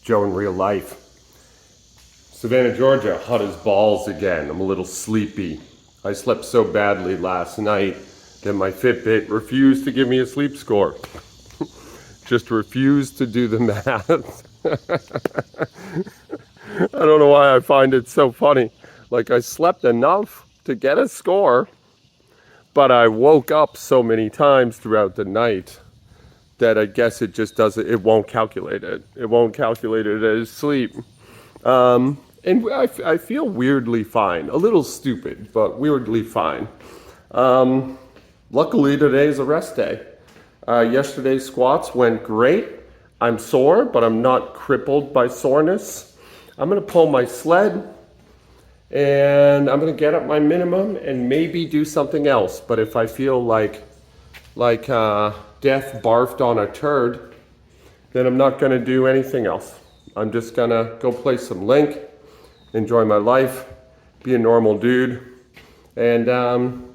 Joe in real life. Savannah, Georgia, hot as balls again. I'm a little sleepy. I slept so badly last night that my Fitbit refused to give me a sleep score. Just refused to do the math. I don't know why I find it so funny. Like, I slept enough to get a score, but I woke up so many times throughout the night that I guess it just doesn't, it won't calculate it. It won't calculate it as sleep. And I feel weirdly fine. A little stupid, but weirdly fine. Luckily, today is a rest day. Yesterday's squats went great. I'm sore, but I'm not crippled by soreness. I'm gonna pull my sled, and I'm gonna get up my minimum and maybe do something else. But if I feel like death barfed on a turd, then I'm not gonna do anything else. I'm just gonna go play some Link, enjoy my life, be a normal dude, and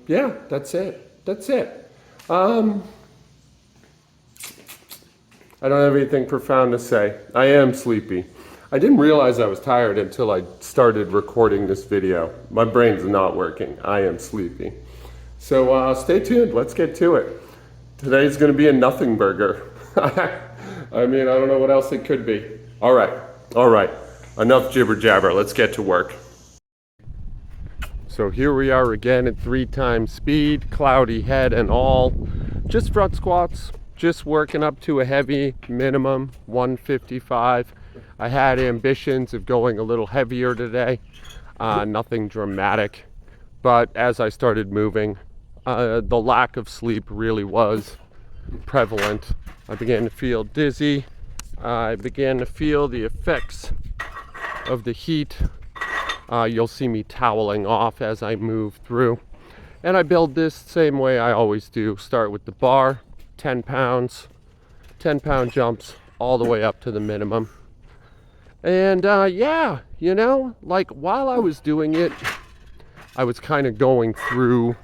yeah, that's it. That's it. I don't have anything profound to say. I am sleepy. I didn't realize I was tired until I started recording this video. My brain's not working. I am sleepy. So stay tuned. Let's get to it. Today's going to be a nothing burger. I mean, I don't know what else it could be. All right. Enough jibber jabber. Let's get to work. So here we are again at 3 times speed, cloudy head and all. Just front squats, just working up to a heavy minimum, 155. I had ambitions of going a little heavier today, nothing dramatic. But as I started moving, the lack of sleep really was prevalent. I began to feel dizzy. I began to feel the effects of the heat. You'll see me toweling off as I move through. And I build this same way I always do. Start with the bar, 10 pounds, 10-pound jumps all the way up to the minimum. And yeah, you know, like while I was doing it, I was kind of going through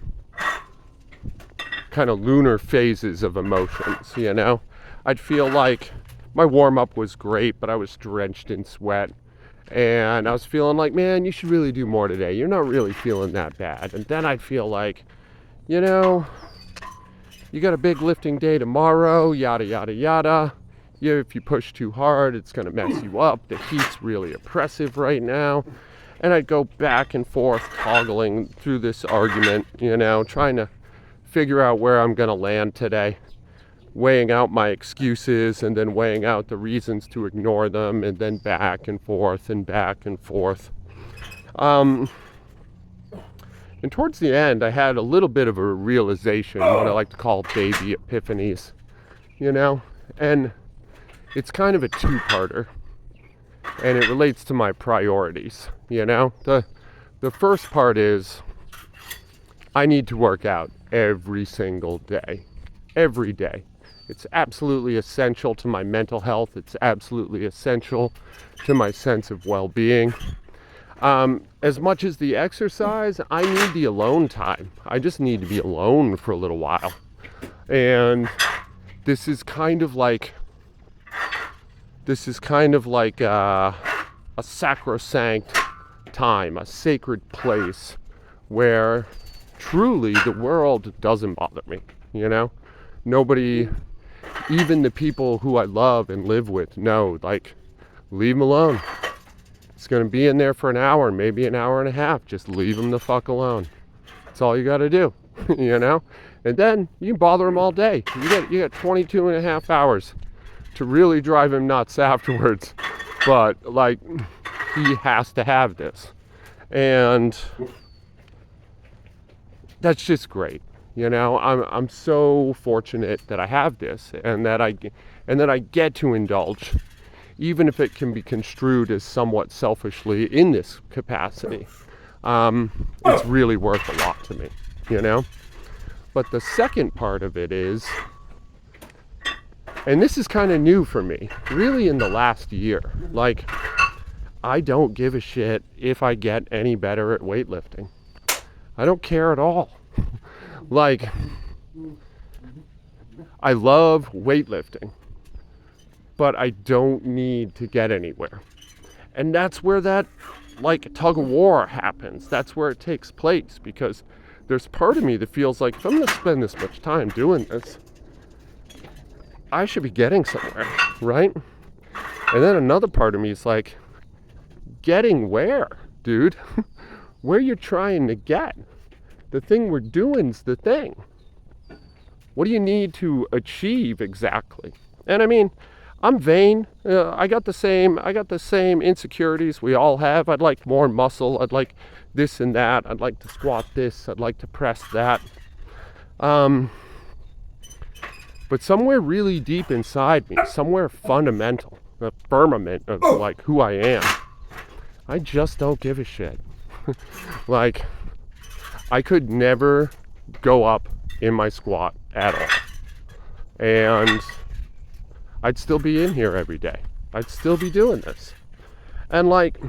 kind of lunar phases of emotions, you know? I'd feel like my warm-up was great, but I was drenched in sweat. And I was feeling like, man, you should really do more today. You're not really feeling that bad. And then I'd feel like, you know, you got a big lifting day tomorrow, yada, yada, yada. Yeah, if you push too hard, it's going to mess you up. The heat's really oppressive right now. And I'd go back and forth, toggling through this argument, you know, trying to figure out where I'm going to land today. Weighing out my excuses and then weighing out the reasons to ignore them, and then back and forth and back and forth. And towards the end, I had a little bit of a realization, what I like to call baby epiphanies, you know? And it's kind of a two-parter, and it relates to my priorities, you know? The first part is I need to work out every single day, every day. It's absolutely essential to my mental health. It's absolutely essential to my sense of well-being. As much as the exercise, I need the alone time. I just need to be alone for a little while. And this is kind of like a sacrosanct time, a sacred place where truly the world doesn't bother me, you know? Nobody, even the people who I love and live with, know, like, leave them alone. It's going to be in there for an hour, maybe an hour and a half. Just leave them the fuck alone. That's all you got to do, you know? And then you can bother him all day. You got 22 and a half hours to really drive him nuts afterwards. But, like, he has to have this. And that's just great. You know, I'm so fortunate that I have this, and that I get to indulge, even if it can be construed as somewhat selfishly in this capacity. It's really worth a lot to me, you know? But the second part of it is, and this is kind of new for me, really in the last year, like, I don't give a shit if I get any better at weightlifting. I don't care at all. Like, I love weightlifting, but I don't need to get anywhere. And that's where that like tug of war happens. That's where it takes place, because there's part of me that feels like if I'm going to spend this much time doing this, I should be getting somewhere, right? And then another part of me is like, getting where, dude? Where you're trying to get? The thing we're doing's the thing. What do you need to achieve exactly? And I mean, I'm vain. I got the same insecurities we all have. I'd like more muscle. I'd like this and that. I'd like to squat this. I'd like to press that. But somewhere really deep inside me, somewhere fundamental, a firmament of like who I am, I just don't give a shit. Like, I could never go up in my squat at all. And I'd still be in here every day. I'd still be doing this. And like,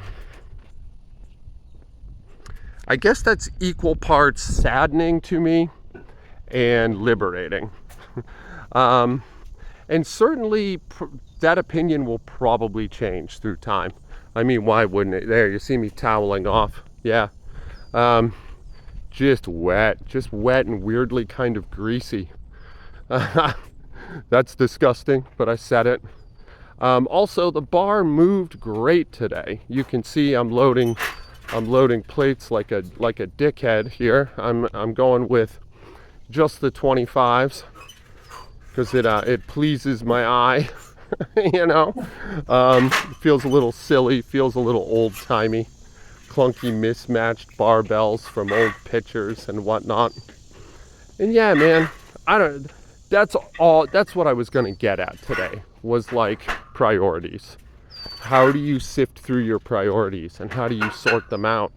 I guess that's equal parts saddening to me and liberating. And certainly that opinion will probably change through time. I mean, why wouldn't it? There, you see me toweling off. Yeah. Just wet and weirdly kind of greasy. That's disgusting, but I said it. Also, the bar moved great today. You can see I'm loading plates like a dickhead here. I'm going with just the 25s because it pleases my eye. You know, feels a little silly, feels a little old-timey, clunky, mismatched barbells from old pictures and whatnot. And yeah, man, that's what I was gonna get at today, was like priorities. How do you sift through your priorities and how do you sort them out,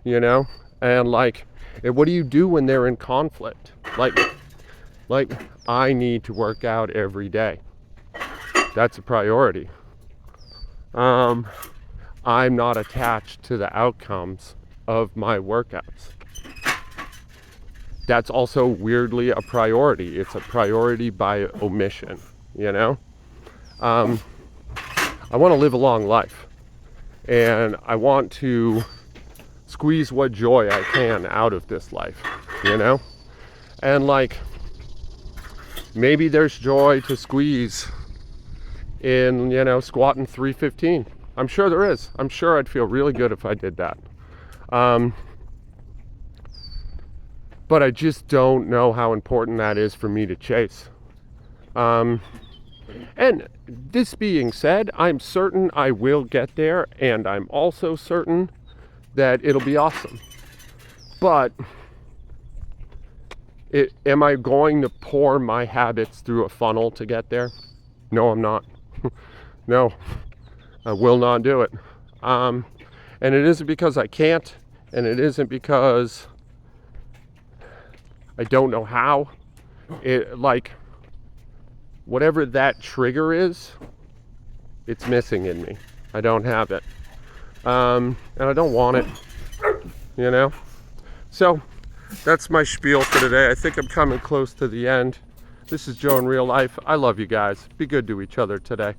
you know? And like, what do you do when they're in conflict? Like I need to work out every day. That's a priority. I'm not attached to the outcomes of my workouts. That's also weirdly a priority. It's a priority by omission, you know? I want to live a long life, and I want to squeeze what joy I can out of this life, you know? And like, maybe there's joy to squeeze in, you know, squatting 315. I'm sure there is. I'm sure I'd feel really good if I did that. But I just don't know how important that is for me to chase. And this being said, I'm certain I will get there, and I'm also certain that it'll be awesome. But am I going to pour my habits through a funnel to get there? No, I'm not. No, I will not do it. And it isn't because I can't, and it isn't because I don't know how. Like, whatever that trigger is, it's missing in me. I don't have it. And I don't want it, you know? So, that's my spiel for today. I think I'm coming close to the end. This is Joe in real life. I love you guys. Be good to each other today.